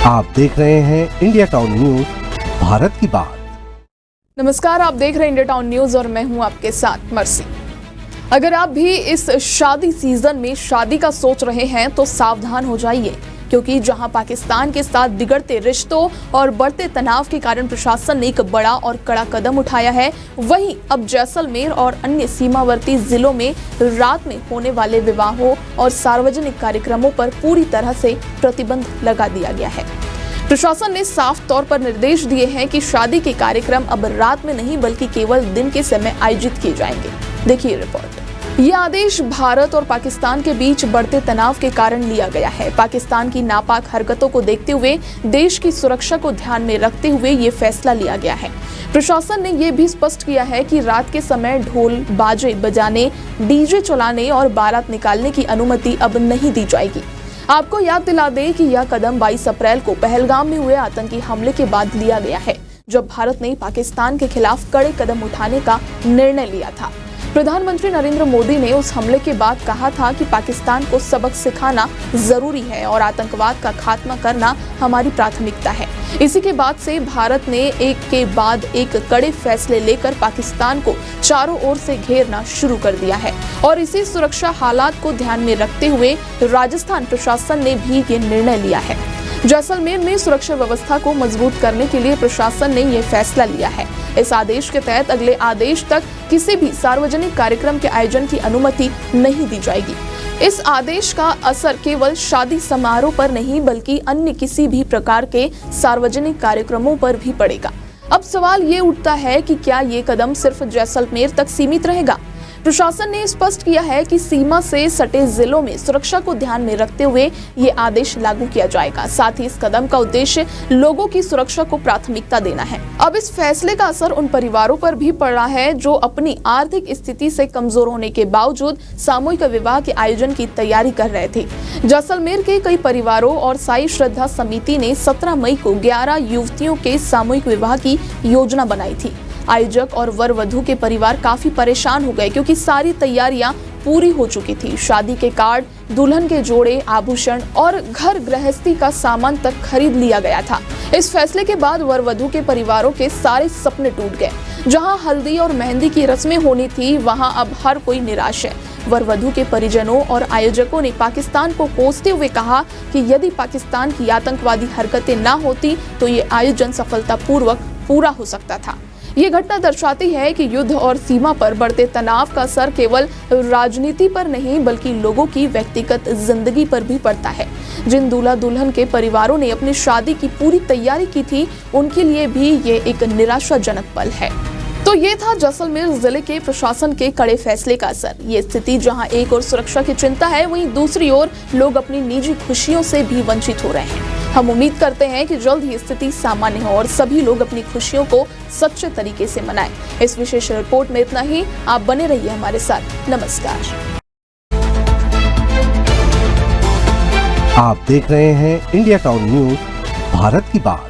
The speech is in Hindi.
आप देख रहे हैं इंडिया टाउन न्यूज, भारत की बात। नमस्कार, आप देख रहे हैं इंडिया टाउन न्यूज और मैं हूं आपके साथ मर्सी। अगर आप भी इस शादी सीजन में शादी का सोच रहे हैं तो सावधान हो जाइए, क्योंकि जहां पाकिस्तान के साथ बिगड़ते रिश्तों और बढ़ते तनाव के कारण प्रशासन ने एक बड़ा और कड़ा कदम उठाया है, वहीं अब जैसलमेर और अन्य सीमावर्ती जिलों में रात में होने वाले विवाहों और सार्वजनिक कार्यक्रमों पर पूरी तरह से प्रतिबंध लगा दिया गया है। प्रशासन ने साफ तौर पर निर्देश दिए हैं कि शादी के कार्यक्रम अब रात में नहीं बल्कि केवल दिन के समय आयोजित किए जाएंगे। देखिए रिपोर्ट। ये आदेश भारत और पाकिस्तान के बीच बढ़ते तनाव के कारण लिया गया है। पाकिस्तान की नापाक हरकतों को देखते हुए देश की सुरक्षा को ध्यान में रखते हुए ये फैसला लिया गया है। प्रशासन ने ये भी स्पष्ट किया है कि रात के समय ढोल बाजे बजाने, डीजे चलाने और बारात निकालने की अनुमति अब नहीं दी जाएगी। आपको याद दिला दें कि यह कदम 22 अप्रैल को पहलगाम में हुए आतंकी हमले के बाद लिया गया है, जब भारत ने पाकिस्तान के खिलाफ कड़े कदम उठाने का निर्णय लिया था। प्रधानमंत्री नरेंद्र मोदी ने उस हमले के बाद कहा था कि पाकिस्तान को सबक सिखाना जरूरी है और आतंकवाद का खात्मा करना हमारी प्राथमिकता है। इसी के बाद से भारत ने एक के बाद एक कड़े फैसले लेकर पाकिस्तान को चारों ओर से घेरना शुरू कर दिया है और इसी सुरक्षा हालात को ध्यान में रखते हुए राजस्थान प्रशासन ने भी ये निर्णय लिया है। जैसलमेर में सुरक्षा व्यवस्था को मजबूत करने के लिए प्रशासन ने यह फैसला लिया है। इस आदेश के तहत अगले आदेश तक किसी भी सार्वजनिक कार्यक्रम के आयोजन की अनुमति नहीं दी जाएगी। इस आदेश का असर केवल शादी समारोह पर नहीं बल्कि अन्य किसी भी प्रकार के सार्वजनिक कार्यक्रमों पर भी पड़ेगा। अब सवाल ये उठता है कि क्या ये कदम सिर्फ जैसलमेर तक सीमित रहेगा? प्रशासन ने स्पष्ट किया है कि सीमा से सटे जिलों में सुरक्षा को ध्यान में रखते हुए ये आदेश लागू किया जाएगा। साथ ही इस कदम का उद्देश्य लोगों की सुरक्षा को प्राथमिकता देना है। अब इस फैसले का असर उन परिवारों पर भी पड़ रहा है जो अपनी आर्थिक स्थिति से कमजोर होने के बावजूद सामूहिक विवाह के आयोजन की तैयारी कर रहे थे। जैसलमेर के कई परिवारों और साई श्रद्धा समिति ने 17 मई को 11 युवतियों के सामूहिक विवाह की योजना बनाई थी। आयोजक और वर वधू के परिवार काफी परेशान हो गए क्योंकि सारी तैयारियां पूरी हो चुकी थी। शादी के कार्ड, दुल्हन के जोड़े, आभूषण और घर गृहस्थी का सामान तक खरीद लिया गया था। इस फैसले के बाद वर वधू के परिवारों के सारे सपने टूट गए। जहां हल्दी और मेहंदी की रस्में होनी थी, वहां अब हर कोई निराश है। वर वधू के परिजनों और आयोजकों ने पाकिस्तान को कोसते हुए कहा कि यदि पाकिस्तान की आतंकवादी हरकतें न होती तो ये आयोजन सफलतापूर्वक पूरा हो सकता था। ये घटना दर्शाती है कि युद्ध और सीमा पर बढ़ते तनाव का असर केवल राजनीति पर नहीं बल्कि लोगों की व्यक्तिगत जिंदगी पर भी पड़ता है। जिन दूल्हा दुल्हन के परिवारों ने अपनी शादी की पूरी तैयारी की थी, उनके लिए भी ये एक निराशाजनक पल है। तो ये था जैसलमेर जिले के प्रशासन के कड़े फैसले का असर। ये स्थिति जहां एक ओर सुरक्षा की चिंता है, वहीं दूसरी ओर लोग अपनी निजी खुशियों से भी वंचित हो रहे हैं। हम उम्मीद करते हैं कि जल्द ही स्थिति सामान्य हो और सभी लोग अपनी खुशियों को सच्चे तरीके से मनाएं। इस विशेष रिपोर्ट में इतना ही। आप बने रहिए हमारे साथ। नमस्कार। आप देख रहे हैं इंडिया टाउन न्यूज, भारत की बात।